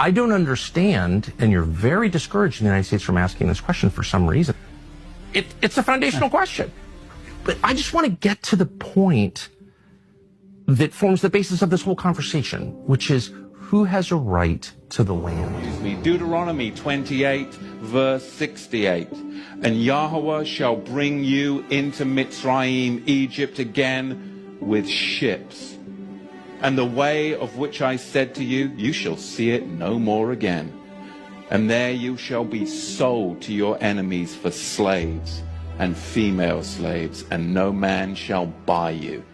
I don't understand, and you're very discouraged in the United States from asking this question for some reason. It's a foundational question. But I just want to get to the point that forms the basis of this whole conversation, which is who has a right to the land? Deuteronomy 28, verse 68. And YAHAWAH shall bring you into Mitzrayim, Egypt again with ships. And the way of which I said to you, you shall see it no more again. And there you shall be sold to your enemies for slaves and female slaves, and no man shall buy you.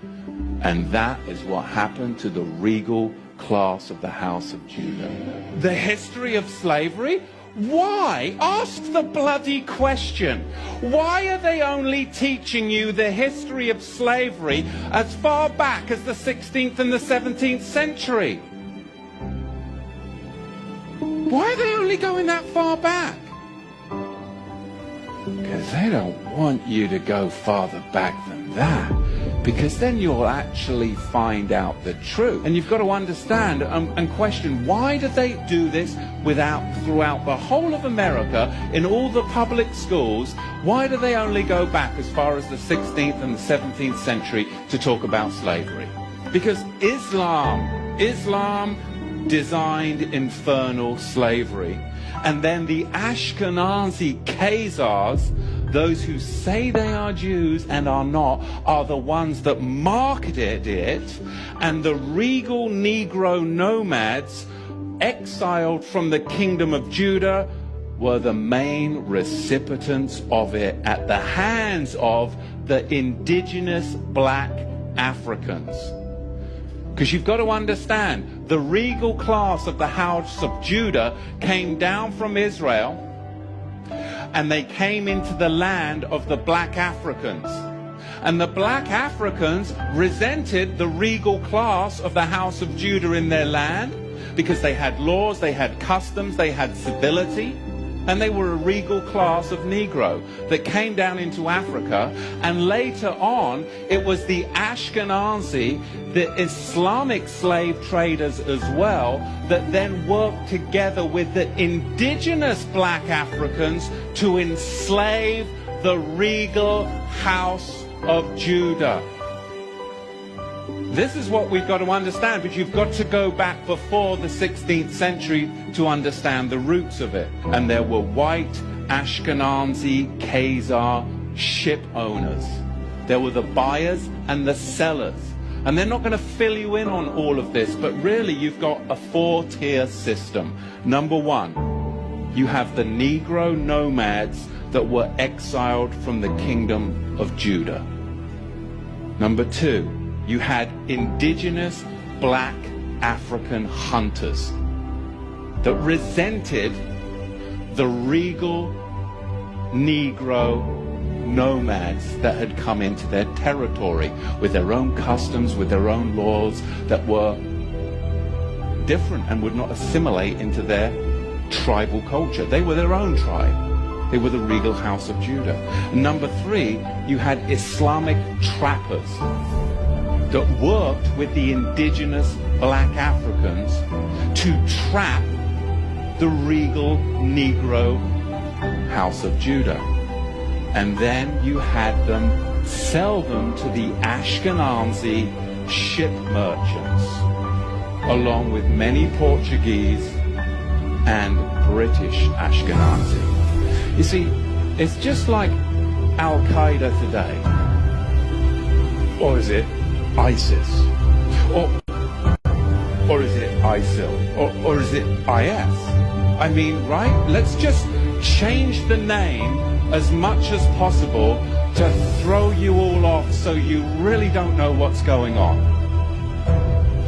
And that is what happened to the regal class of the house of Judah. The history of slavery? Why? Ask the bloody question. Why are they only teaching you the history of slavery as far back as the 16th and the 17th century? Why are they only going that far back? Because they don't want you to go farther back than that. Because then you'll actually find out the truth. And you've got to understand and question, why do they do this throughout the whole of America, in all the public schools? Why do they only go back as far as the 16th and the 17th century to talk about slavery? Because Islam designed infernal slavery. And then the Ashkenazi Khazars, those who say they are Jews and are not, are the ones that marketed it. And the regal Negro nomads, exiled from the kingdom of Judah, were the main recipients of it at the hands of the indigenous black Africans. Because you've got to understand, the regal class of the house of Judah came down from Israel, and they came into the land of the black Africans. And the black Africans resented the regal class of the house of Judah in their land, because they had laws, they had customs, they had civility. And they were a regal class of Negro that came down into Africa. And later on, it was the Ashkenazi, the Islamic slave traders as well, that then worked together with the indigenous black Africans to enslave the regal house of Judah. This is what we've got to understand, but you've got to go back before the 16th century to understand the roots of it. And there were white Ashkenazi Khazar ship owners. There were the buyers and the sellers. And they're not going to fill you in on all of this, but really you've got a four-tier system. Number one, you have the Negro nomads that were exiled from the kingdom of Judah. Number two, you had indigenous black African hunters that resented the regal Negro nomads that had come into their territory with their own customs, with their own laws that were different and would not assimilate into their tribal culture. They were their own tribe. They were the regal house of Judah. Number three, you had Islamic trappers that worked with the indigenous black Africans to trap the regal Negro house of Judah. And then you had them sell them to the Ashkenazi ship merchants, along with many Portuguese and British Ashkenazi. You see, it's just like Al-Qaeda today. Or is it ISIS? Or is it ISIL? Or is it IS? I mean, right? Let's just change the name as much as possible to throw you all off so you really don't know what's going on.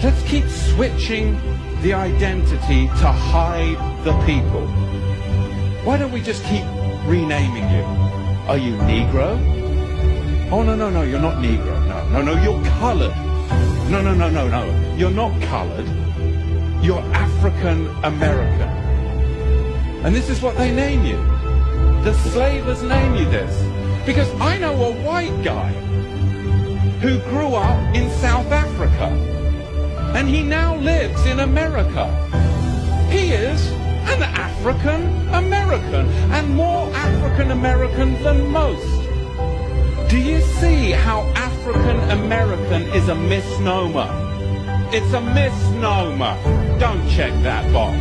Let's keep switching the identity to hide the people. Why don't we just keep renaming you? Are you Negro? Oh, no, you're not Negro. No, you're colored. No, you're not colored. You're African American. And this is what they name you. The slavers name you this. Because I know a white guy who grew up in South Africa, and he now lives in America. He is African American, and more African American than most. Do you see how African American is a misnomer? It's a misnomer. Don't check that box.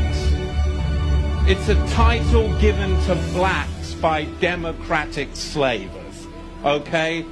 It's a title given to blacks by democratic slavers, okay?